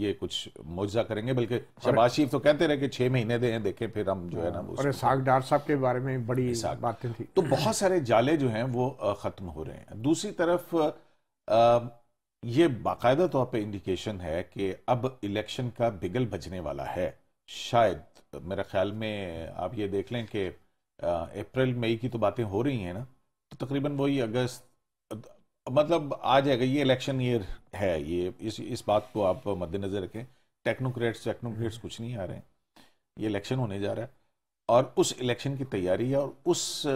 یہ کچھ معجزہ کریں گے، بلکہ شہباز شریف تو کہتے رہے کہ 6 مہینے دیں دیکھیں پھر ہم جو ہے نا وہ، اور اسحاق ڈار صاحب کے بارے میں بڑی باتیں تھیں. تو بہت سارے جالے جو ہیں وہ ختم ہو رہے ہیں. دوسری طرف یہ باقاعدہ طور پہ انڈیکیشن ہے کہ اب الیکشن کا بگل بجنے والا ہے. شاید میرے خیال میں آپ یہ دیکھ لیں کہ اپریل مئی کی تو باتیں ہو رہی ہیں نا، تو تقریباً وہی اگست مطلب آ جائے گا. یہ الیکشن ایئر ہے، یہ اس بات کو آپ مد نظر رکھیں. ٹیکنوکریٹس کچھ نہیں آ رہے ہیں، یہ الیکشن ہونے جا رہا ہے، اور اس الیکشن کی تیاری ہے، اور اس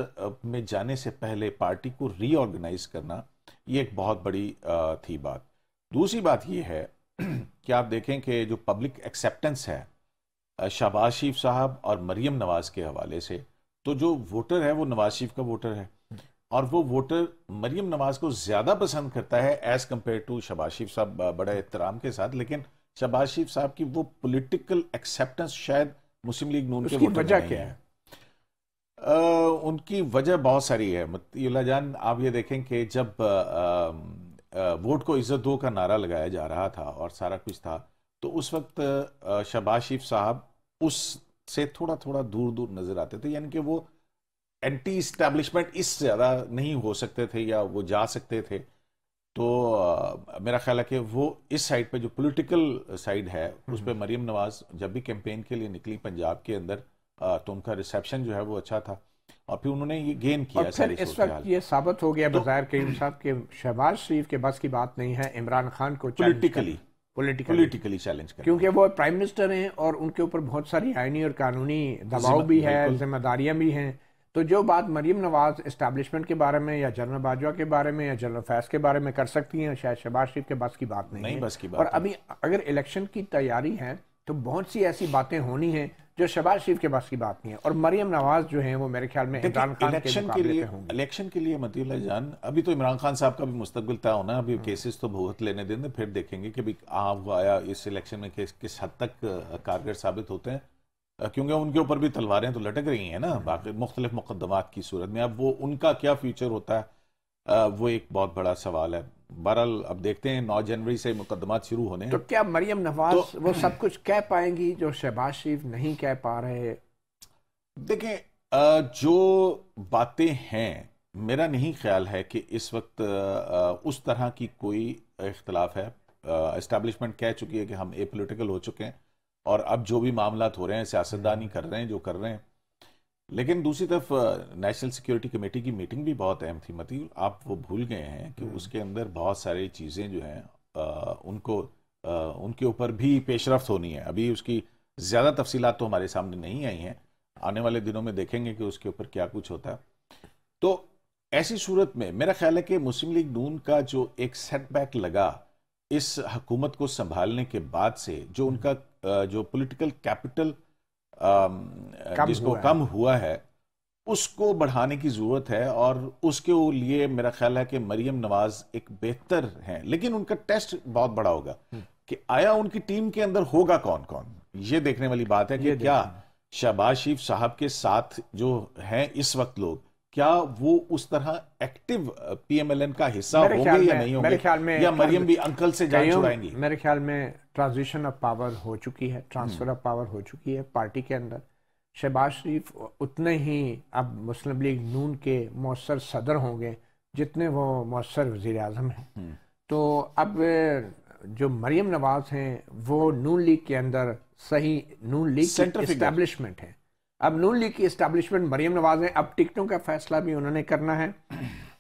میں جانے سے پہلے پارٹی کو ری آرگنائز کرنا یہ ایک بہت بڑی تھی بات. دوسری بات یہ ہے کہ آپ دیکھیں کہ جو پبلک ایکسیپٹنس ہے شہباز شریف صاحب اور مریم نواز کے حوالے سے، تو جو ووٹر ہے وہ نواز شریف کا ووٹر ہے، اور وہ ووٹر مریم نواز کو زیادہ پسند کرتا ہے ایز کمپیئر ٹو شہباز شریف صاحب، بڑے احترام کے ساتھ. لیکن شہباز شریف صاحب کی وہ پولیٹیکل ایکسیپٹنس شاید مسلم لیگ نون کے ووٹر وجہ کیا ہے؟ ان کی وجہ بہت ساری ہے متی اللہ جان. آپ یہ دیکھیں کہ جب ووٹ کو عزت دو کا نعرہ لگایا جا رہا تھا اور سارا کچھ تھا، تو اس وقت شہباز شریف صاحب اس سے تھوڑا تھوڑا دور دور نظر آتے تھے، یعنی کہ وہ اینٹی اسٹیبلشمنٹ اس سے زیادہ نہیں ہو سکتے تھے یا وہ جا سکتے تھے. تو میرا خیال ہے کہ وہ اس سائڈ پہ جو پولیٹیکل سائڈ ہے اس پہ مریم نواز جب بھی کیمپین کے لیے نکلی پنجاب کے اندر تو ان کا ریسیپشن جو ہے وہ اچھا تھا، اور پھر انہوں نے یہ گین کیا. اور پھر اس وقت یہ ثابت ہو گیا بظاہر کریم صاحب کہ شہباز شریف کے بس کی بات نہیں ہے عمران خان کو پولیٹیکلی چیلنج کرنا، کیونکہ وہ پرائم منسٹر ہیں اور ان کے اوپر بہت ساری آئینی اور قانونی دباؤ بھی ہے، ذمہ داریاں بھی ہیں. تو جو بات مریم نواز اسٹیبلشمنٹ کے بارے میں یا جنرل باجوہ کے بارے میں یا جنرل فیض کے بارے میں کر سکتی ہیں، شاید شہباز شریف کے بس کی بات نہیں ہے. اور ابھی اگر الیکشن کی تیاری ہے تو بہت سی ایسی باتیں ہونی ہیں جو شہباز شریف کے بس کی بات نہیں ہے، اور مریم نواز جو ہیں وہ میرے خیال میں عمران خان کے مقابلے پہ ہوں گے. الیکشن کے لیے مطیع اللہ جان ابھی تو عمران خان صاحب کا بھی مستقبل طے ہونا ہے. ابھی کیسز تو بہت لینے دیں، پھر دیکھیں گے کہ وہ آیا اس الیکشن میں کس حد تک کارگر ثابت ہوتے ہیں، کیونکہ ان کے اوپر بھی تلواریں تو لٹک رہی ہیں نا باقی مختلف مقدمات کی صورت میں. اب وہ ان کا کیا فیوچر ہوتا ہے وہ ایک بہت بڑا سوال ہے. بہرحال اب دیکھتے ہیں 9 جنوری سے مقدمات شروع ہونے ہیں. تو کیا مریم نواز وہ سب کچھ کہہ پائیں گی جو شہباز شریف نہیں کہہ پا رہے؟ دیکھیں جو باتیں ہیں میرا نہیں خیال ہے کہ اس وقت اس طرح کی کوئی اختلاف ہے. اسٹیبلشمنٹ کہہ چکی ہے کہ ہم اے پولیٹیکل ہو چکے ہیں، اور اب جو بھی معاملات ہو رہے ہیں سیاستدانی کر رہے ہیں جو کر رہے ہیں. لیکن دوسری طرف نیشنل سیکیورٹی کمیٹی کی میٹنگ بھی بہت اہم تھی متی، آپ وہ بھول گئے ہیں کہ اس کے اندر بہت ساری چیزیں جو ہیں ان کے اوپر بھی پیش رفت ہونی ہے. ابھی اس کی زیادہ تفصیلات تو ہمارے سامنے نہیں آئی ہیں، آنے والے دنوں میں دیکھیں گے کہ اس کے اوپر کیا کچھ ہوتا ہے. تو ایسی صورت میں میرا خیال ہے کہ مسلم لیگ نون کا جو ایک سیٹ بیک لگا اس حکومت کو سنبھالنے کے بعد سے، جو ان کا جو پولیٹیکل کیپٹل جس کو کم ہوا ہے اس کو بڑھانے کی ضرورت ہے، اور اس کے لیے میرا خیال ہے کہ مریم نواز ایک بہتر ہیں. لیکن ان کا ٹیسٹ بہت بڑا ہوگا کہ آیا ان کی ٹیم کے اندر ہوگا کون کون. یہ دیکھنے والی بات ہے کہ کیا شہباز شریف صاحب کے ساتھ جو ہیں اس وقت لوگ، کیا وہ اس طرح active P M L N کا حصہ ہوں گے یا نہیں ہوں گے، یا مریم بھی انکل سے جان چھڑائیں گی. میرے خیال میں ٹرانزیشن آف پاور ہو چکی ہے، ٹرانسفر آف پاور ہو چکی ہے پارٹی کے اندر. شہباز شریف اتنے ہی اب مسلم لیگ نون کے مؤثر صدر ہوں گے جتنے وہ مؤثر وزیر اعظم ہیں. تو اب جو مریم نواز ہیں وہ نون لیگ کے اندر صحیح نون لیگ کی اسٹیبلشمنٹ ہے. اب نون لیگ کی اسٹیبلشمنٹ مریم نواز ہے. اب ٹکٹوں کا فیصلہ بھی انہوں نے کرنا ہے.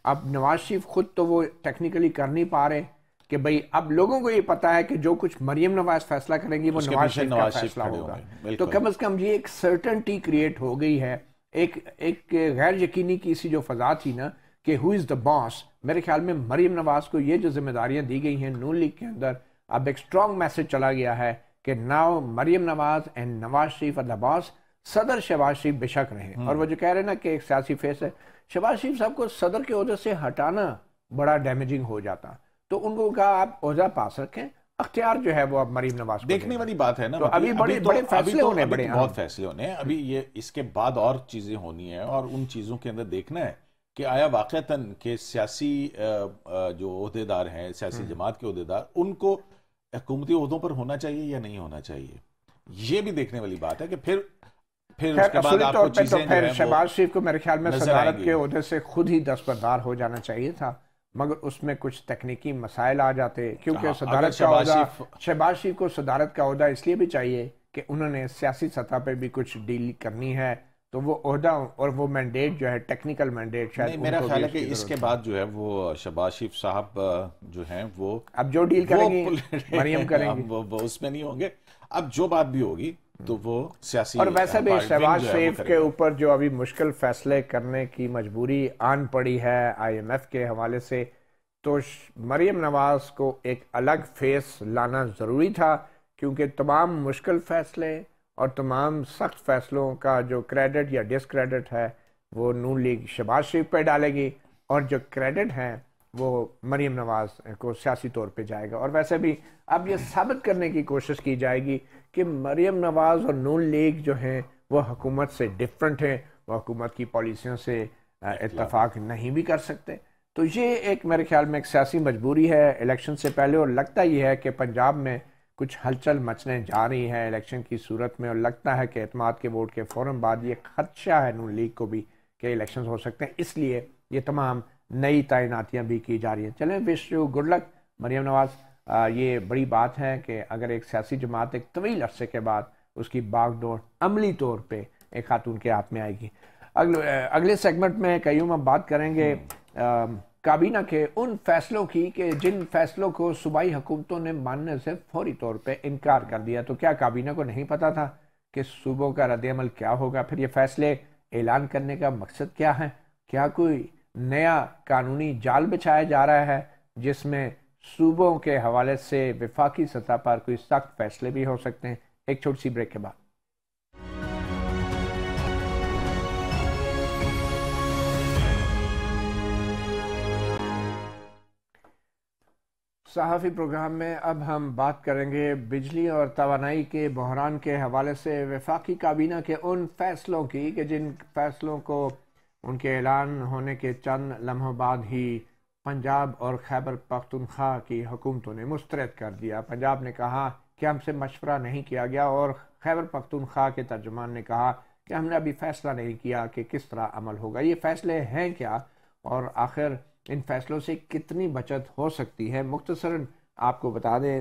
اب نواز شریف خود تو وہ ٹیکنیکلی کر نہیں پا رہے کہ بھئی اب لوگوں کو یہ پتا ہے کہ جو کچھ مریم نواز فیصلہ کریں گی وہ نواز شریف کا فیصلہ ہوگا. تو کم از کم یہ ایک سرٹنٹی کریٹ ہو گئی ہے، ایک غیر یقینی کی سی جو فضا تھی نا کہ ہو از دا باس. میرے خیال میں مریم نواز کو یہ جو ذمہ داریاں دی گئی ہیں نون لیگ کے اندر، اب ایک اسٹرانگ میسج چلا گیا ہے کہ now Maryam Nawaz and Nawaz Sharif are the boss. صدر شہباز شریف بے شک رہے، اور وہ جو کہہ رہے ہیں نا کہ ایک سیاسی فیس ہے، شہباز شریف صاحب کو صدر کے عہدے سے ہٹانا بڑا ڈیمیجنگ ہو جاتا. تو ان کو کہا آپ عہدہ پاس رکھیں، اختیار جو ہے وہ اب مریم نواز کو دیکھنے والی بات ہے نا. تو ابھی بڑے فیصلے ہونے، بڑے بہت فیصلے ہونے ہیں. ابھی یہ اس کے بعد اور چیزیں ہونی ہیں، اور ان چیزوں کے اندر دیکھنا ہے کہ آیا واقعتاً کہ سیاسی جو عہدیدار ہیں، سیاسی جماعت کے عہدیدار، ان کو حکومتی عہدوں پر ہونا چاہیے یا نہیں ہونا چاہیے، یہ بھی دیکھنے والی بات ہے کہ پھر اس کے بعد آپ کو چیزیں جو ہیں شہباز شریف کو میرے خیال میں صدارت کے عہدے سے خود ہی دستبردار ہو جانا چاہیے تھا، مگر اس میں کچھ تکنیکی مسائل آ جاتے، کیونکہ صدارت کا عہدہ، شہباز شریف کو صدارت کا عہدہ اس لیے بھی چاہیے کہ انہوں نے سیاسی سطح پہ بھی کچھ ڈیل کرنی ہے، تو وہ عہدہ اور وہ مینڈیٹ جو ہے ٹیکنیکل مینڈیٹ شاید میرا خیال ہے کہ اس کے بعد جو ہے وہ شہباز شریف صاحب جو ہیں وہ اب جو ڈیل کریں گی مریم کریں گی، وہ اس میں نہیں ہوں گے، اب جو بات بھی ہوگی تو وہ سیاسی، اور ویسے بھی شہباز شریف کے اوپر جو ابھی مشکل فیصلے کرنے کی مجبوری آن پڑی ہے آئی ایم ایف کے حوالے سے، تو مریم نواز کو ایک الگ فیس لانا ضروری تھا، کیونکہ تمام مشکل فیصلے اور تمام سخت فیصلوں کا جو کریڈٹ یا ڈسکریڈٹ ہے وہ نون لیگ شہباز شریف پہ ڈالے گی، اور جو کریڈٹ ہے وہ مریم نواز کو سیاسی طور پہ جائے گا۔ اور ویسے بھی اب یہ ثابت کرنے کی کوشش کی جائے گی کہ مریم نواز اور نون لیگ جو ہیں وہ حکومت سے ڈیفرنٹ ہیں، وہ حکومت کی پالیسیوں سے اتفاق نہیں بھی کر سکتے، تو یہ ایک میرے خیال میں ایک سیاسی مجبوری ہے الیکشن سے پہلے، اور لگتا یہ ہے کہ پنجاب میں کچھ ہلچل مچنے جا رہی ہے الیکشن کی صورت میں، اور لگتا ہے کہ اعتماد کے ووٹ کے فوراً بعد یہ خدشہ ہے نون لیگ کو بھی کہ الیکشن ہو سکتے ہیں، اس لیے یہ تمام نئی تعیناتیاں بھی کی جا رہی ہیں۔ چلیں wish you good luck Maryam Nawaz, یہ بڑی بات ہے کہ اگر ایک سیاسی جماعت ایک طویل عرصے کے بعد اس کی باغ ڈور عملی طور پہ ایک خاتون کے ہاتھ میں آئے گی۔ اگلے سیگمنٹ میں قیوم ہم بات کریں گے کابینہ کے ان فیصلوں کی کہ جن فیصلوں کو صوبائی حکومتوں نے ماننے سے فوری طور پہ انکار کر دیا، تو کیا کابینہ کو نہیں پتا تھا کہ صوبوں کا رد عمل کیا ہوگا؟ پھر یہ فیصلے اعلان کرنے کا مقصد کیا ہے؟ کیا کوئی نیا قانونی جال بچھایا جا رہا ہے جس میں صوبوں کے حوالے سے وفاقی سطح پر کوئی سخت فیصلے بھی ہو سکتے ہیں؟ ایک چھوٹی سی بریک کے بعد صحافی پروگرام میں اب ہم بات کریں گے بجلی اور توانائی کے بحران کے حوالے سے وفاقی کابینہ کے ان فیصلوں کی کہ جن فیصلوں کو ان کے اعلان ہونے کے چند لمحوں بعد ہی پنجاب اور خیبر پختونخوا کی حکومتوں نے مسترد کر دیا۔ پنجاب نے کہا کہ ہم سے مشورہ نہیں کیا گیا، اور خیبر پختونخوا کے ترجمان نے کہا کہ ہم نے ابھی فیصلہ نہیں کیا کہ کس طرح عمل ہوگا۔ یہ فیصلے ہیں کیا، اور آخر ان فیصلوں سے کتنی بچت ہو سکتی ہے؟ مختصراً آپ کو بتا دیں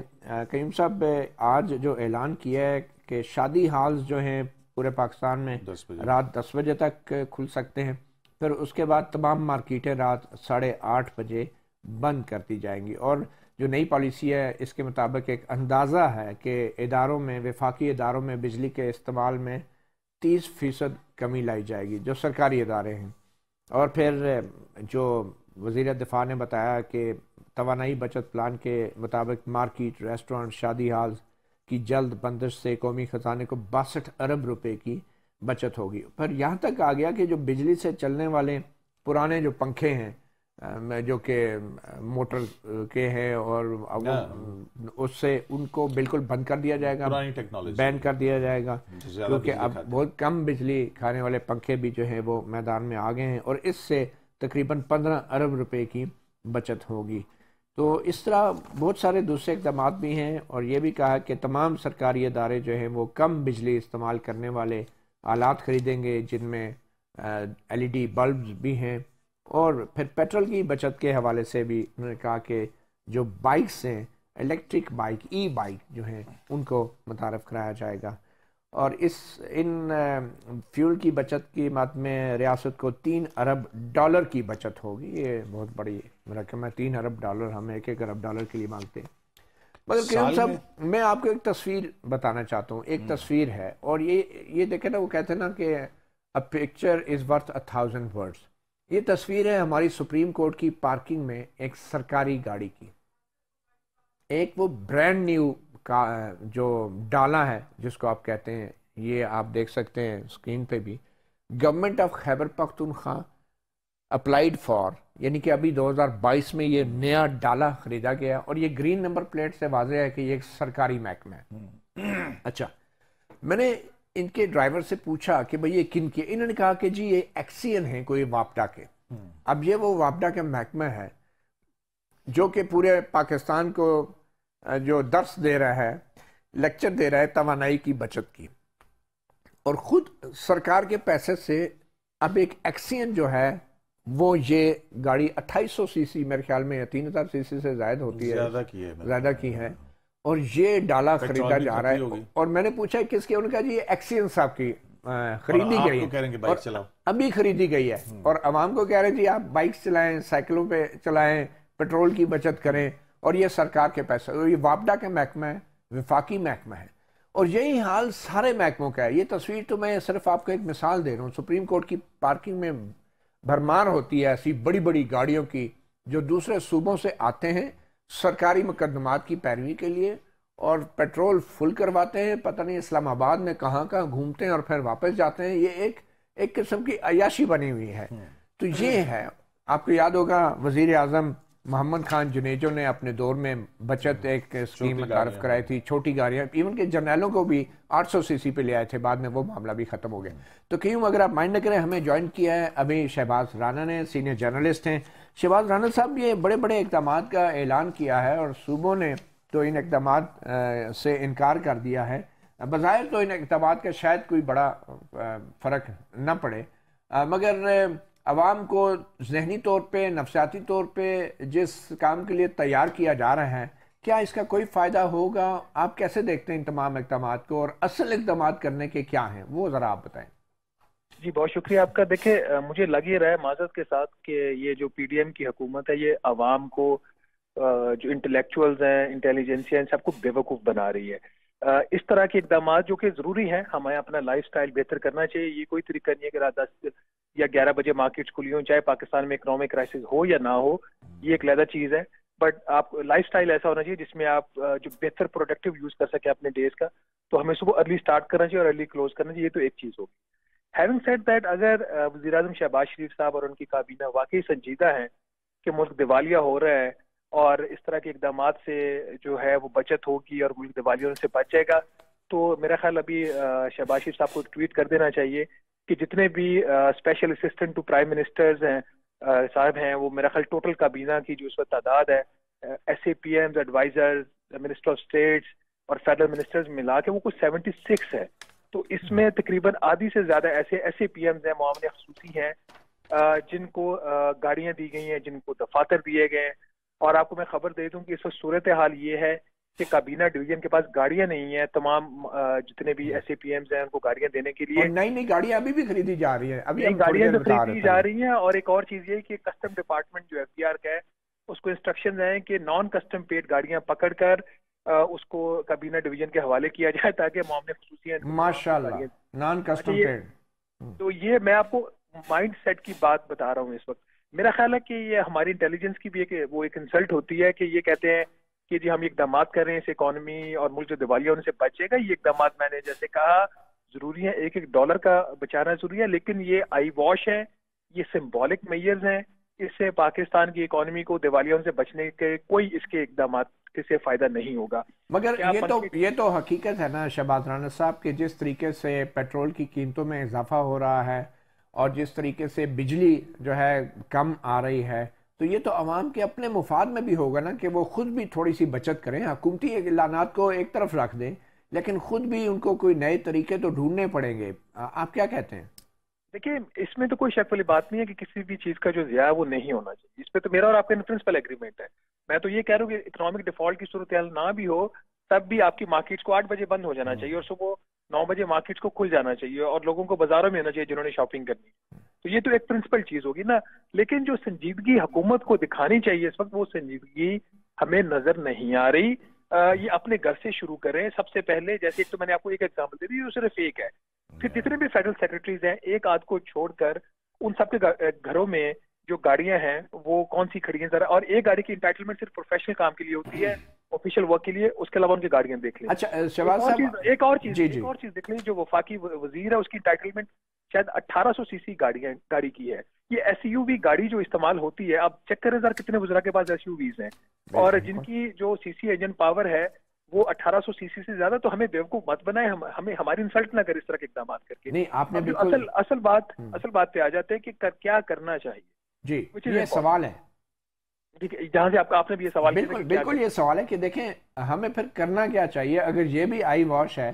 قیوم صاحب، آج جو اعلان کیا ہے کہ شادی ہالز جو ہیں پورے پاکستان میں رات 10 بجے تک کھل سکتے ہیں، پھر اس کے بعد تمام مارکیٹیں رات 8:30 بجے بند کر دی جائیں گی، اور جو نئی پالیسی ہے اس کے مطابق ایک اندازہ ہے کہ اداروں میں، وفاقی اداروں میں بجلی کے استعمال میں 30% کمی لائی جائے گی جو سرکاری ادارے ہیں۔ اور پھر جو وزیر دفاع نے بتایا کہ توانائی بچت پلان کے مطابق مارکیٹ، ریسٹورنٹ، شادی ہالز کی جلد بندش سے قومی خزانے کو 62 ارب روپے کی بچت ہوگی۔ پھر یہاں تک آ گیا کہ جو بجلی سے چلنے والے پرانے جو پنکھے ہیں جو کہ موٹر کے ہیں، اور اس سے ان کو بالکل بند کر دیا جائے گا، بین کر دیا جائے گا، کیونکہ اب بہت کم بجلی کھانے والے پنکھے بھی جو ہیں وہ میدان میں آ گئے ہیں، اور اس سے تقریباً 15 ارب روپے کی بچت ہوگی۔ تو اس طرح بہت سارے دوسرے اقدامات بھی ہیں، اور یہ بھی کہا کہ تمام سرکاری ادارے جو ہیں وہ کم بجلی استعمال کرنے والے آلات خریدیں گے، جن میں LED بلبز بھی ہیں، اور پھر پیٹرول کی بچت کے حوالے سے بھی انہوں نے کہا کہ جو بائکس ہیں، الیکٹرک بائک، ای بائک جو ہیں، ان کو متعارف کرایا جائے گا، اور ان فیول کی بچت کی مد میں ریاست کو $3 ارب کی بچت ہوگی۔ یہ بہت بڑی رقم ہے، $3 ارب، ہم $1 ارب کے لیے مانگتے ہیں۔ مگر قیوم صاحب، میں آپ کو ایک تصویر بتانا چاہتا ہوں، ایک تصویر ہے، اور یہ دیکھیں نا، وہ کہتے ہیں نا کہ a picture is worth 1000 words۔ یہ تصویر ہے ہماری سپریم کورٹ کی پارکنگ میں ایک سرکاری گاڑی کی، ایک وہ برانڈ نیو کا جو ڈالا ہے جس کو آپ کہتے ہیں، یہ آپ دیکھ سکتے ہیں اسکرین پہ بھی، government of Khyber Pakhtunkhwa applied for, یعنی کہ ابھی 2022 میں یہ نیا ڈالا خریدا گیا، اور یہ گرین نمبر پلیٹ سے واضح ہے کہ یہ ایک سرکاری محکمہ ہے۔ اچھا، میں نے ان کے ڈرائیور سے پوچھا کہ بھئی یہ کن کے، انہوں نے کہا کہ جی یہ ایکسین ہیں کوئی واپڈا کے۔ اب یہ وہ واپڈا کا محکمہ ہے جو کہ پورے پاکستان کو جو درس دے رہا ہے، لیکچر دے رہا ہے توانائی کی بچت کی، اور خود سرکار کے پیسے سے اب ایک ایکسین جو ہے وہ یہ گاڑی 2800 سی سی میرے خیال میں 3000 سی سی سے زائد ہوتی ہے، زیادہ کی ہے، اور یہ ڈالا خریدا جا رہا ہے. اور میں نے پوچھا کس کی، انہوں نے کہا جی یہ ایکسین صاحب کی خریدی گئی ہے، اور ابھی خریدی گئی ہے، اور عوام کو کہہ رہے ہیں جی آپ بائکس چلائیں، سائیکلوں پہ چلائیں، پیٹرول کی بچت کریں، اور یہ سرکار کے پیسے، اور یہ وابڈا کا محکمہ ہے، وفاقی محکمہ ہے، اور یہی حال سارے محکموں کا ہے. یہ تصویر تو میں صرف آپ کو ایک مثال دے رہا ہوں. سپریم کورٹ کی پارکنگ میں بھرمار ہوتی ہے ایسی بڑی بڑی گاڑیوں کی جو دوسرے صوبوں سے آتے ہیں سرکاری مقدمات کی پیروی کے لیے، اور پیٹرول فل کرواتے ہیں، پتہ نہیں اسلام آباد میں کہاں کہاں گھومتے ہیں اور پھر واپس جاتے ہیں. یہ ایک قسم کی عیاشی بنی ہوئی ہے. تو یہ ہے، آپ کو یاد ہوگا وزیر اعظم محمد خان جنیجو نے اپنے دور میں بچت ایک اسکیم متعارف کرائی تھی، چھوٹی گاڑیاں، ایون کہ جرنیلوں کو بھی 800 سی سی پہ لے آئے تھے، بعد میں وہ معاملہ بھی ختم ہو گیا. تو کیوں اگر آپ مائنڈ نہ کریں، ہمیں جوائن کیا ہے ابھی شہباز رانا نے، سینئر جرنلسٹ ہیں. شہباز رانا صاحب، یہ بڑے بڑے اقدامات کا اعلان کیا ہے اور صوبوں نے تو ان اقدامات سے انکار کر دیا ہے. بظاہر تو ان اقدامات کا شاید کوئی بڑا فرق نہ پڑے، مگر عوام کو ذہنی طور پہ، نفسیاتی طور پہ جس کام کے لیے تیار کیا جا رہا ہے، کیا اس کا کوئی فائدہ ہوگا؟ آپ کیسے دیکھتے ہیں ان تمام اقدامات کو، اور اصل اقدامات کرنے کے کیا ہیں وہ ذرا آپ بتائیں. جی بہت شکریہ آپ کا. دیکھیں مجھے لگ یہ رہا ہے معذرت کے ساتھ کہ یہ جو پی ڈی ایم کی حکومت ہے یہ عوام کو، جو انٹلیکچوئلز ہیں، انٹیلیجنسیا، ان سب کو بے وقوف بنا رہی ہے. اس طرح کے اقدامات جو کہ ضروری ہیں، ہمیں اپنا لائف سٹائل بہتر کرنا چاہیے. یہ کوئی طریقہ نہیں ہے کہ رات 10 یا 11 بجے مارکیٹس کھلی ہوں، چاہے پاکستان میں اکنامک کرائسس ہو یا نہ ہو، یہ ایک علیحدہ چیز ہے. بٹ آپ لائف سٹائل ایسا ہونا چاہیے جس میں آپ جو بہتر پروڈکٹیو یوز کر سکیں اپنے ڈیز کا. تو ہمیں صبح ارلی سٹارٹ کرنا چاہیے اور ارلی کلوز کرنا چاہیے. یہ تو ایک چیز ہوگی. ہیونگ سیڈ دیٹ، اگر وزیر اعظم شہباز شریف صاحب اور ان کی کابینہ واقعی سنجیدہ ہیں کہ ملک دیوالیہ ہو رہا ہے اور اس طرح کے اقدامات سے جو ہے وہ بچت ہوگی اور ملک دیوالیہ ہونے سے بچ جائے گا، تو میرا خیال ابھی شہباز شریف صاحب کو ٹویٹ کر دینا چاہیے کہ جتنے بھی special assistant to prime ministers ہیں صاحب ہیں، وہ میرا خیال ٹوٹل کابینہ کی جو اس وقت تعداد ہے، S A P Ms, advisers, minister of states اور فیڈرل منسٹرز ملا کے وہ کچھ 76 ہے. تو اس میں تقریباً آدھی سے زیادہ ایسے پی ایمز ہیں، معاملے خصوصی ہیں، جن کو گاڑیاں دی گئی ہیں، جن کو دفاتر دیے گئے ہیں. اور آپ کو میں خبر دے دوں کہ اس وقت صورتحال یہ ہے کہ کابینہ ڈویژن کے پاس گاڑیاں نہیں ہیں. تمام جتنے بھی ایس اے پی ایمز ہیں ان کو گاڑیاں دینے کے لیے نئی گاڑیاں ابھی بھی خریدی جا رہی ہیں، نئی گاڑیاں تو خریدی جا رہی ہیں. اور ایک اور چیز یہ کہ کسٹم ڈپارٹمنٹ جو ایف ڈی آر کا ہے، اس کو انسٹرکشن ہیں کہ نان کسٹم پیڈ گاڑیاں پکڑ کر اس کو کابینہ ڈویژن کے حوالے کیا جائے تاکہ معاملے خصوصی ہیں. ماشاءاللہ، نان کسٹم پیڈ. تو یہ میں آپ کو مائنڈ سیٹ کی بات بتا رہا ہوں اس وقت. میرا خیال ہے کہ یہ ہماری انٹیلیجنس کی بھی وہ ایک انسلٹ ہوتی ہے کہ یہ کہتے ہیں کہ جی ہم اقدامات کر رہے ہیں، اس اکانومی اور ملک جو دیوالیہ ہونے سے بچے گا. یہ اقدامات میں نے جیسے کہا ضروری ہیں، ایک ڈالر کا بچانا ضروری ہے، لیکن یہ آئی واش ہے، یہ سمبولک میئرز ہیں. اس سے پاکستان کی اکانومی کو دیوالیہ ہونے سے بچنے کے کوئی اس کے اقدامات سے فائدہ نہیں ہوگا. مگر یہ تو حقیقت ہے نا شہباز رانا صاحب کہ جس طریقے سے پیٹرول کی قیمتوں میں اضافہ ہو رہا ہے اور جس طریقے سے بجلی جو ہے کم آ رہی ہے، تو یہ تو عوام کے اپنے مفاد میں بھی ہوگا نا کہ وہ خود بھی تھوڑی سی بچت کریں. حکومتی اعلانات کو ایک طرف رکھ دیں، لیکن خود بھی ان کو کوئی نئے طریقے تو ڈھونڈنے پڑیں گے. آپ کیا کہتے ہیں؟ دیکھیں اس میں تو کوئی شک والی بات نہیں ہے کہ کسی بھی چیز کا جو ضیاع وہ نہیں ہونا چاہیے. اس پہ تو میرا اور آپ کا پرنسپل ایگریمنٹ ہے. میں تو یہ کہہ رہا ہوں کہ اکنامک ڈیفالٹ کی صورتحال نہ بھی ہو تب بھی آپ کی مارکیٹس کو 8 بجے بند ہو جانا چاہیے اور صبح 9 بجے مارکیٹس کو کھل جانا چاہیے اور لوگوں کو بازاروں میں ہونا چاہیے جنہوں نے شاپنگ کرنی. تو یہ تو ایک پرنسپل چیز ہوگی نا. لیکن جو سنجیدگی حکومت کو دکھانی چاہیے اس وقت، وہ سنجیدگی ہمیں نظر نہیں آ رہی. یہ اپنے گھر سے شروع کریں سب سے پہلے. جیسے ایک تو میں نے آپ کو ایک ایگزامپل دے دی، وہ صرف ایک ہے. پھر جتنے بھی فیڈرل سیکرٹریز ہیں، ایک آدھ کو چھوڑ کر ان سب کے گھروں میں جو گاڑیاں ہیں وہ کون سی کھڑی ہیں ذرا. اور ایک گاڑی کی انٹائٹلمنٹ صرف پروفیشنل کام کے لیے ہوتی ہے، آفیشیل ورک کے لیے. اس کے علاوہ ان کی گاڑیاں دیکھ لیں. اچھا شہباز صاحب، ایک اور چیز دیکھ لیں، جو وفاقی وزیر ہے اس کی انٹائٹلمنٹ شاید 1800 سی سی گاڑی کی ہے. یہ ایس یو وی گاڑی جو استعمال ہوتی ہے، آپ چیک کریں ذرا کتنے وزراء کے پاس ایس یو ویز ہیں اور جن کی جو سی سی ایجنٹ پاور ہے وہ 1800 سی سی سے زیادہ. تو ہمیں بیوقوف مت بنائے، ہمیں ہماری انسلٹ نہ کرے اس طرح کے اقدامات کر کے. نہیں، آپ نے بالکل اصل بات پہ آ جاتے ہیں کہ کیا کرنا چاہیے. جی یہ سوال ہے. ٹھیک ہے، جہاں سے آپ نے بھی یہ سوال کیا بالکل بالکل یہ سوال ہے کہ دیکھیں ہمیں پھر کرنا کیا چاہیے اگر یہ بھی آئی واش ہے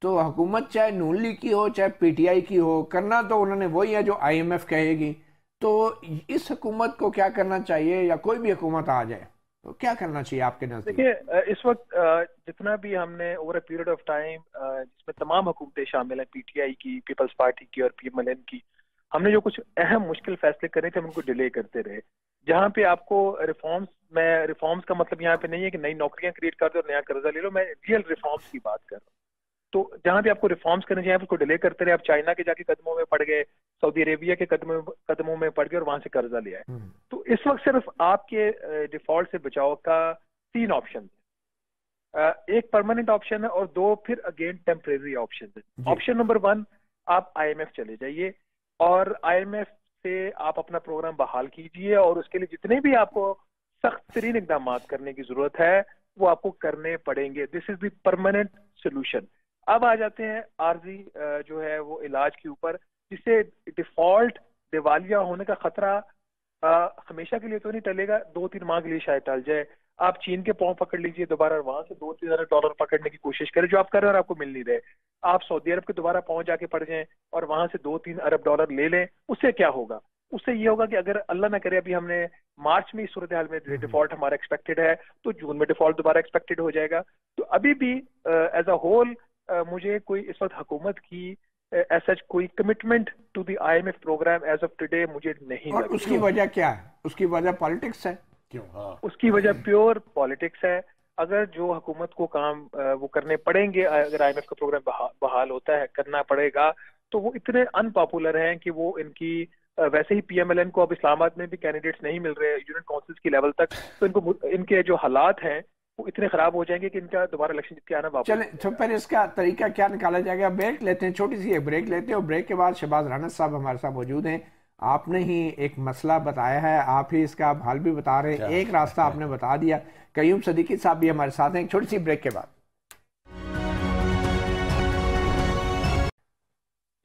تو حکومت چاہے نون لیگ کی ہو چاہے پی ٹی آئی کی ہو، کرنا تو انہوں نے وہی ہے جو آئی ایم ایف کہے گی. تو اس حکومت کو کیا کرنا چاہیے، یا کوئی بھی حکومت آ جائے تو کیا کرنا چاہیے آپ کے نزدیک؟ دیکھیے اس وقت جتنا بھی ہم نے over a period of time جس میں تمام حکومتیں شامل ہیں، پی ٹی آئی کی، پیپلز پارٹی کی اور پی ایم ایل این کی، ہم نے جو کچھ اہم مشکل فیصلے کرے تھے ہم ان کو ڈیلے کرتے رہے. جہاں پہ آپ کو ریفارمز کا مطلب یہاں پہ نہیں ہے کہ نئی نوکریاں کریٹ کر دو اور نیا قرضہ لے لو، میں ریئل ریفارمز کی بات کر رہا ہوں. تو جہاں پہ آپ کو ریفارمز کرنے چاہیے آپ اس کو ڈیلے کرتے رہے. آپ چائنا کے جا کے قدموں میں پڑ گئے، سعودی عربیہ کے قدموں میں پڑ گئے اور وہاں سے قرضہ لے آئے. تو اس وقت صرف آپ کے ڈیفالٹ سے بچاؤ کا 3 آپشن ہیں. ایک پرماننٹ آپشن ہے اور 2 پھر اگین ٹیمپریری آپشن ہے. آپشن نمبر 1، آپ آئی ایم ایف چلے جائیے اور آئی ایم ایف سے آپ اپنا پروگرام بحال کیجئے اور اس کے لیے جتنے بھی آپ کو سخت ترین اقدامات کرنے کی ضرورت ہے وہ آپ کو کرنے پڑیں گے. دس از دی پرماننٹ سولوشن. اب آ جاتے ہیں عارضی جو ہے وہ علاج کے اوپر، جس سے ڈیفالٹ دیوالیہ ہونے کا خطرہ ہمیشہ کے لیے تو نہیں ٹلے گا، 2-3 ماہ کے لیے شاید ٹل جائے. آپ چین کے پاؤں پکڑ لیجئے دوبارہ، وہاں سے $2-3 پکڑنے کی کوشش کریں جو آپ کر رہے ہیں اور آپ کو مل نہیں رہے. آپ سعودی عرب کے دوبارہ پہنچ جا کے پڑ جائیں اور وہاں سے $2-3 لے لیں. اس سے کیا ہوگا؟ اس سے یہ ہوگا کہ اگر اللہ نہ کرے ابھی ہم نے مارچ میں اس صورتحال میں ڈیفالٹ ہمارا ایکسپیکٹڈ ہے تو جون میں ڈیفالٹ دوبارہ ایکسپیکٹڈ ہو جائے گا. تو ابھی بھی ایز اے ہول مجھے کوئی اس وقت حکومت کی ایز سچ کوئی commitment to the I M F programme as of today مجھے نہیں اور لگتی. اس کی وجہ کیا ہے؟ اس کی وجہ پالیٹکس ہے. کیوں؟ ہاں، اس کی وجہ پیور پالیٹکس ہے. اگر جو حکومت کو کام وہ کرنے پڑیں گے، اگر آئی ایم ایف کا پروگرام بحال ہوتا ہے، کرنا پڑے گا، تو وہ اتنے ان پاپولر ہیں کہ وہ ان کی ویسے ہی پی ایم ایل این کو اب اسلام آباد میں بھی کینڈیڈیٹس نہیں مل رہے یونین کونسلز کی لیول تک، تو ان کے جو حالات ہیں وہ اتنے خراب ہو جائیں گے کہ ان کا دوبارہ الیکشن جیت کے آنا واپس. چلیں تو پھر اس کا طریقہ کیا نکالا جائے گا؟ بریک لیتے ہیں، چھوٹی سی ایک بریک لیتے ہیں اور بریک کے بعد شہباز رانا صاحب ہمارے ساتھ موجود ہیں. آپ نے ہی ایک مسئلہ بتایا ہے، آپ ہی اس کا حل بھی بتا رہے ہیں، ایک راستہ آپ نے بتا دیا. قیوم صدیقی صاحب بھی ہمارے ساتھ ہیں. ایک چھوٹی سی بریک کے بعد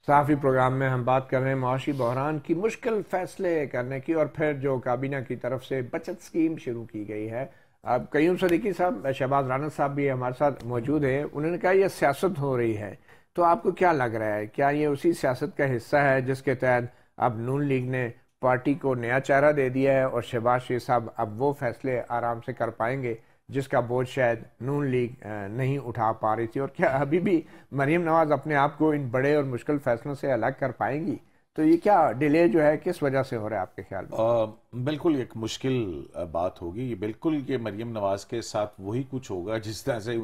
صحافی پروگرام میں ہم بات کر رہے ہیں معاشی بحران کی، مشکل فیصلے کرنے کی، اور پھر جو کابینہ کی طرف سے بچت سکیم شروع کی گئی ہے. اب قیوم صدیقی صاحب، شہباز رانا صاحب بھی ہمارے ساتھ موجود ہیں. انہوں نے کہا یہ سیاست ہو رہی ہے، تو آپ کو کیا لگ رہا ہے؟ کیا یہ اسی سیاست کا حصہ ہے جس کے تحت اب نون لیگ نے پارٹی کو نیا چہرہ دے دیا ہے اور شہباز شریف صاحب اب وہ فیصلے آرام سے کر پائیں گے جس کا بوجھ شاید نون لیگ نہیں اٹھا پا رہی تھی؟ اور کیا ابھی بھی مریم نواز اپنے آپ کو ان بڑے اور مشکل فیصلوں سے الگ کر پائیں گی؟ تو یہ کیا ڈیلے جو ہے کس وجہ سے ہو رہا ہے آپ کے خیال میں؟ بالکل ایک مشکل بات ہوگی یہ. بالکل یہ مریم نواز کے ساتھ وہی کچھ ہوگا جس طرح سے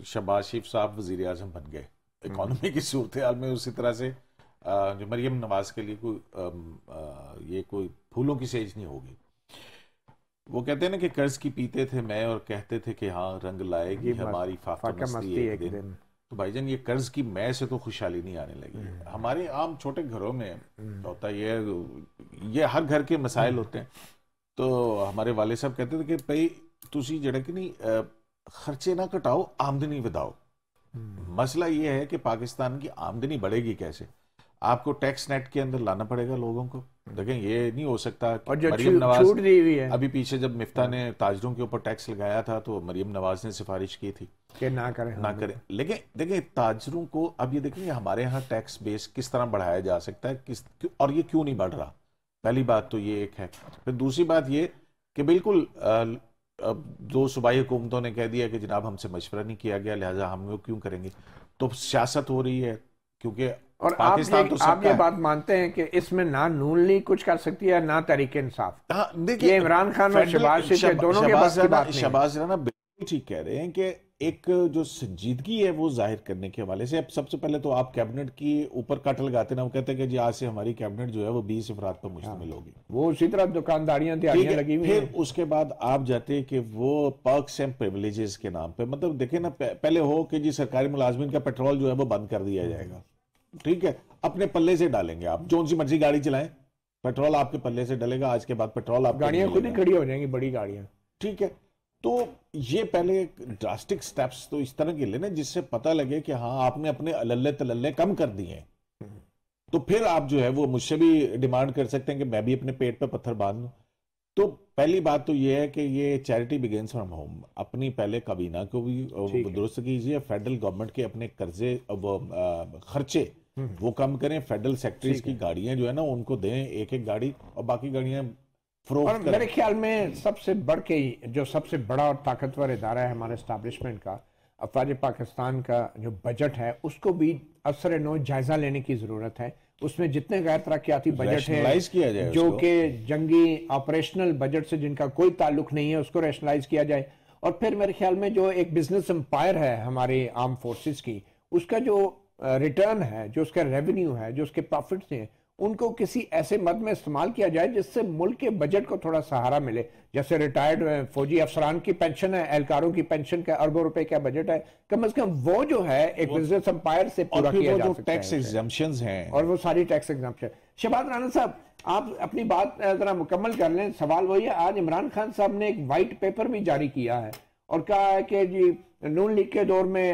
شہباز شریف صاحب وزیر اعظم بن گئے اکانومی کی صورتحال میں، اسی طرح سے جو مریم نواز کے لیے یہ کوئی پھولوں کی سیج نہیں ہوگی. وہ کہتے ہیں نا کہ قرض کی پیتے تھے میں اور کہتے تھے کہ ہاں رنگ لائے گی ہماری فاقہ مستی ایک دن. تو بھائی جان یہ قرض کی میں سے تو خوشحالی نہیں آنے لگی. ہمارے عام چھوٹے گھروں میں ہوتا یہ ہر گھر کے مسائل ہوتے ہیں. تو ہمارے والد صاحب کہتے تھے کہ بھائی تسی جڑا کہ نہیں خرچے نہ کٹاؤ، آمدنی بداؤ. مسئلہ یہ ہے کہ پاکستان کی آمدنی بڑھے گی کیسے؟ آپ کو ٹیکس نیٹ کے اندر لانا پڑے گا لوگوں کو. دیکھیں یہ نہیں ہو سکتا. مریم نواز ابھی پیچھے جب مفتاح نے تاجروں کے اوپر ٹیکس لگایا تھا تو مریم نواز نے سفارش کی تھی کہ نہ کریں. لیکن دیکھیں تاجروں کو اب یہ دیکھیں ہمارے ہاں ٹیکس بیس کس طرح بڑھایا جا سکتا ہے اور یہ کیوں نہیں بڑھ رہا. پہلی بات تو یہ ایک ہے. پھر دوسری بات یہ کہ بالکل 2 صوبائی حکومتوں نے کہہ دیا کہ جناب ہم سے مشورہ نہیں کیا گیا لہٰذا ہم لوگ کیوں کریں گے. تو سیاست ہو رہی ہے کیونکہ اور آپ یہ بات مانتے ہیں کہ اس میں نہ نون لیگ کچھ کر سکتی ہے نہ تحریک انصاف؟ یہ عمران خان اور شہباز شریف دونوں کے بس کی بات نہیں. شہباز رانا بالکل ٹھیک کہہ رہے ہیں کہ ایک جو سنجیدگی ہے وہ ظاہر کرنے کے حوالے سے اب سب سے پہلے تو آپ کیبنٹ کی اوپر کٹ لگاتے نا، وہ کہتے ہیں کہ جی آج سے ہماری کیبنٹ جو ہے وہ 20 افراد پر مشتمل ہوگی. وہ اسی طرح دکانداریاں تیاریاں لگی ہوئی ہیں. پھر اس کے بعد آپ جاتے کہ وہ پرکس اینڈ پریویلیجز کے نام پہ مطلب دیکھیں نا پہلے ہو کہ جی سرکاری ملازمین کا پیٹرول جو ہے وہ بند کر دیا جائے گا. ٹھیک ہے، اپنے پلے سے ڈالیں گے، آپ جون سی مرضی گاڑی چلائیں پیٹرول آپ کے پلے سے ڈلے گا. آج کے بعد پیٹرول آپ گاڑیاں خود ہی کھڑی ہو جائیں گی، بڑی گاڑیاں. ٹھیک ہے، تو یہ پہلے ڈراسٹک سٹیپس تو اس طرح کے لینا جس سے پتہ لگے کہ ہاں آپ نے اپنے اللے تللے کم کر دیے ہیں. تو پھر آپ جو ہے وہ مجھ سے بھی ڈیمانڈ کر سکتے ہیں کہ میں بھی اپنے پیٹ پہ پتھر باندھ لوں. تو پہلی بات تو یہ ہے کہ یہ چیریٹی بگنس فرام ہوم، اپنی پہلے کابینہ کو بھی درست کیجیے، فیڈرل گورنمنٹ کے اپنے قرضے خرچے وہ کم کریں، فیڈرل سیکٹریز کی گاڑیاں جو ہے نا ان کو دیں ایک ایک گاڑی، اور باقی گاڑیاں اور میرے خیال میں سب سے بڑھ کے جو سب سے بڑا اور طاقتور ادارہ ہے ہمارے اسٹیبلشمنٹ کا، افواج پاکستان کا جو بجٹ ہے اس کو بھی اثر نو جائزہ لینے کی ضرورت ہے. اس میں جتنے غیر ترقیاتی بجٹ ہیں جو کہ جنگی آپریشنل بجٹ سے جن کا کوئی تعلق نہیں ہے اس کو ریشنلائز کیا جائے. اور پھر میرے خیال میں جو ایک بزنس امپائر ہے ہماری آرم فورسز کی، اس کا جو ریٹرن ہے، جو اس کا ریونیو ہے، جو اس کے پروفٹس ہیں، ان کو کسی ایسے مد میں استعمال کیا جائے جس سے ملک کے بجٹ کو تھوڑا سہارا ملے. جیسے ریٹائرڈ فوجی افسران کی پینشن ہے، اہلکاروں کی پینشن کا اربوں روپے کا بجٹ ہے، کم از کم وہ جو ہے ایک بزنس امپائر سے پورا کیا جا سکتا ہے. ٹیکس ایگزمپشنز ہیں اور وہ ساری ٹیکس ایگزمپشن. شہباز رانا صاحب آپ اپنی بات ذرا مکمل کر لیں. سوال وہی ہے، آج عمران خان صاحب نے ایک وائٹ پیپر بھی جاری کیا ہے اور کہا ہے کہ جی نون لیگ کے دور میں،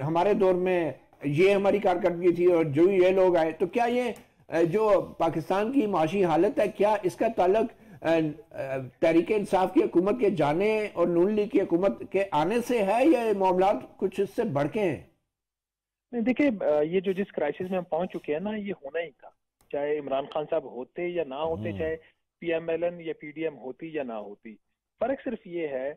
ہمارے دور میں یہ ہماری کارکردگی تھی اور جو یہ لوگ آئے. تو کیا یہ جو پاکستان کی معاشی حالت ہے، کیا اس کا تعلق تحریک انصاف کی حکومت کے جانے اور نون لیگ کی حکومت کے آنے سے ہے، یا معاملات کچھ اس سے بڑھ کے ہیں؟ نہیں دیکھیں، یہ جو جس کرائسس میں ہم پہنچ چکے ہیں نا، یہ ہونا ہی تھا، چاہے عمران خان صاحب ہوتے یا نہ ہوتے، چاہے پی ایم ایل این یا پی ڈی ایم ہوتی یا نہ ہوتی. فرق صرف یہ ہے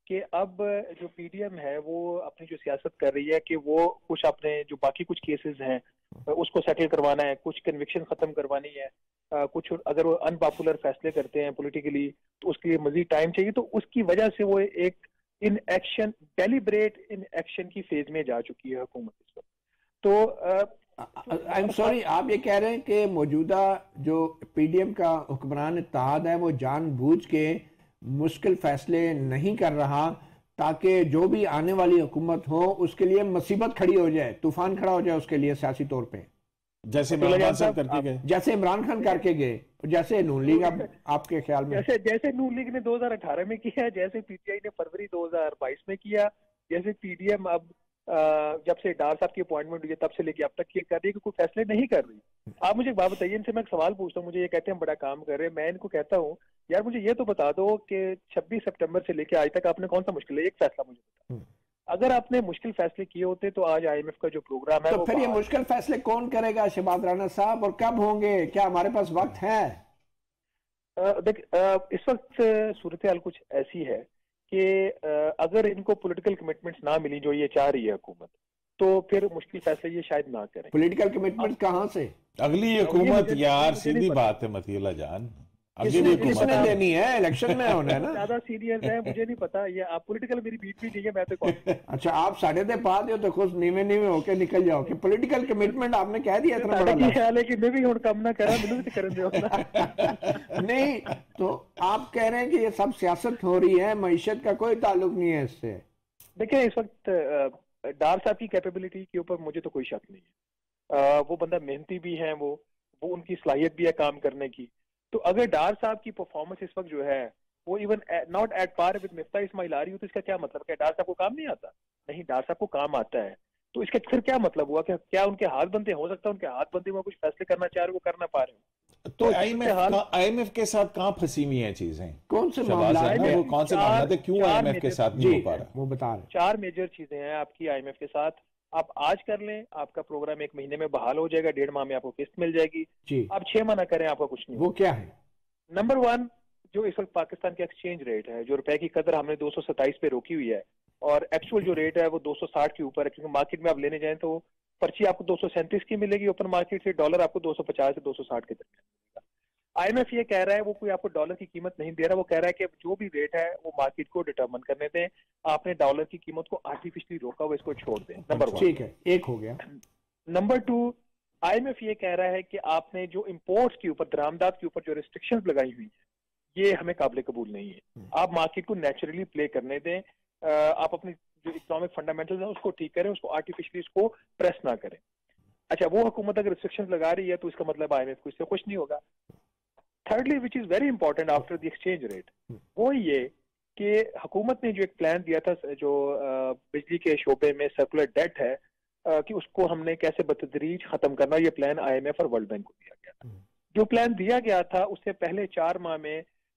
کہ اب جو پی ڈی ایم ہے وہ اپنی جو سیاست کر رہی ہے کہ وہ کچھ اپنے جو باقی کچھ کیسز ہیں اس کو سیٹل کروانا ہے، کچھ کنوکشن ختم کروانی ہے، کچھ اگر وہ ان پاپولر فیصلے کرتے ہیں پولیٹیکلی تو اس کے لیے مزید ٹائم چاہیے. تو اس کی وجہ سے وہ ایک in action, deliberate in action کی فیز میں جا چکی ہے حکومت اس وقت. تو I'm sorry، آپ یہ کہہ رہے ہیں کہ موجودہ جو پی ڈی ایم کا حکمران اتحاد ہے وہ جان بوجھ کے مشکل فیصلے نہیں کر رہا تاکہ جو بھی آنے والی حکومت ہو اس کے لیے مصیبت کھڑی ہو جائے، طوفان کھڑا ہو جائے اس کے لیے سیاسی طور پہ، جیسے عمران خان صاحب کر کے گئے، جیسے عمران خان کر کے گئے، جیسے نون لیگ آپ کے خیال میں جیسے نون لیگ نے 2018 میں کیا، جیسے پی ٹی آئی نے فروری 2022 میں کیا، جیسے پی ڈی ایم اب جب سے ڈار صاحب کی اپوائنٹمنٹ ہوئی ہے تب سے لے کے اب تک یہ کر رہی ہے کہ کوئی فیصلے نہیں کر رہی. آپ مجھے ایک بات بتائیے، ان سے میں ایک سوال پوچھتا ہوں، مجھے یہ کہتے ہیں ہم بڑا کام کر رہے ہیں، میں ان کو کہتا ہوں یار مجھے یہ تو بتا دو کہ 26 سپٹمبر سے لے کے آج تک آپ نے کون سا مشکل ہے، ایک فیصلہ مجھے بتا. اگر آپ نے مشکل فیصلے کیے ہوتے تو آج آئی ایم ایف کا جو پروگرام ہے تو پھر یہ مشکل فیصلے کون کرے گا شہباز رانا صاحب، اور کب ہوں گے؟ کیا ہمارے پاس وقت ہے؟ دیکھ اس وقت صورتحال کچھ ایسی ہے کہ اگر ان کو پولیٹیکل کمٹمنٹس نہ ملی جو یہ چاہ رہی ہے حکومت، تو پھر مشکل فیصلے یہ شاید نہ کریں. پولیٹیکل کمٹمنٹ کہاں سے؟ اگلی حکومت یار سیدھی بات ہے متی اللہ جان، کس نے دینی ہے؟ الیکشن میں ہونا ہے نا. زیادہ سیریس ہے مجھے نہیں پتا، یہ آپ پولیٹیکل میری بیٹ بھی نہیں ہے، میں تو اچھا آپ ساڑھے دے پا دیو تو خود نیوے نیوے ہو کے نکل جاؤ کہ پولیٹیکل کمٹمنٹ آپ نے کہہ دیا اتنا بڑا خیال ہے کہ میں بھی کم نہ کرا، میں بھی کرن دے نہیں. تو آپ کہہ رہے ہیں کہ یہ سب سیاست ہو رہی ہے، معیشت کا کوئی تعلق نہیں ہے اس سے. دیکھیں اس وقت ڈار صاحب کی کیپیبلٹی کے اوپر مجھے تو کوئی شک نہیں ہے، وہ بندہ محنتی بھی ہیں، وہ ان کی صلاحیت بھی ہے کام کرنے کی. تو اگر ڈار صاحب کی پرفارمنس اس وقت جو ہے وہ even not at par with Miftah Ismail آ رہی ہو، تو اس کا کیا مطلب کہ ڈار صاحب کو کام نہیں آتا؟ نہیں، ڈار صاحب کو کام آتا ہے. تو اس کا پھر کیا مطلب ہوا کہ کیا ان کے ہاتھ بندے ہو سکتا ہے ان کے ہاتھ بندے میں کچھ فیصلے کرنا چاہ رہے وہ کر نہ پا رہے ہیں؟ تو آئی ایم ایف کے ساتھ کہاں پھنسی ہوئی ہیں چیزیں؟ کون سے معاملات ہیں؟ وہ کون سے معاملات ہیں؟ کیوں آئی ایم ایف کے ساتھ نہیں ہو پا رہا؟ وہ بتا رہے 4 میجر چیزیں ہیں آپ کی آئی ایم ایف کے ساتھ. آپ آج کر لیں، آپ کا پروگرام 1 مہینے میں بحال ہو جائے گا، 1.5 ماہ میں آپ کو قسط مل جائے گی. آپ 6 ماہ نہ کریں آپ کا کچھ نہیں. وہ کیا ہے؟ نمبر 1 جو اس وقت پاکستان کا ایکسچینج ریٹ ہے، جو روپے کی قدر ہم نے 227 پہ روکی ہوئی ہے، اور ایکچوئل جو ریٹ ہے وہ 260 کے اوپر ہے، کیونکہ مارکیٹ میں آپ لینے جائیں تو پرچی آپ کو 237 کی ملے گی اوپن مارکیٹ سے، ڈالر آپ کو 250 سے 260 کے درمیان ملے گا. آئی ایم ایف یہ کہہ رہا ہے، وہ کوئی آپ کو ڈالر کی قیمت نہیں دے رہا، وہ کہہ رہا ہے کہ جو بھی ریٹ ہے وہ مارکیٹ کو ڈٹرمن کرنے دیں، آپ نے ڈالر کی قیمت کو آرٹیفیشلی روکا ہوا، اس کو چھوڑ دیں. نمبر 1 ٹھیک ہے، ایک ہو گیا. نمبر 2 آئی ایم ایف یہ کہہ رہا ہے کہ آپ نے جو امپورٹس کے اوپر، درآمدات کے اوپر جو ریسٹرکشنز لگائی ہوئی ہیں یہ ہمیں قابل قبول نہیں ہے. آپ مارکیٹ کو نیچرلی پلے کرنے دیں، آپ اپنی جو اکنامک فنڈامنٹلز ہیں اس کو ٹھیک کریں، اس کو آرٹیفیشلی اس کو پریس نہ کریں. اچھا وہ حکومت اگر ریسٹرکشنز لگا رہی ہے تو اس کا مطلب آئی ایم ایف کو اس سے خوش نہیں ہوگا. Thirdly which is very important after the exchange rate, وہ یہ کہ حکومت نے جو ایک پلان دیا تھا جو بجلی کے شعبے میں سرکولر ڈیٹ ہے کہ اس کو ہم نے کیسے بتدریج ختم کرنا، یہ پلان آئی ایم ایف اور ورلڈ بینک کو دیا گیا تھا. جو پلان دیا گیا تھا اس سے پہلے 4 ماہ میں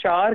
4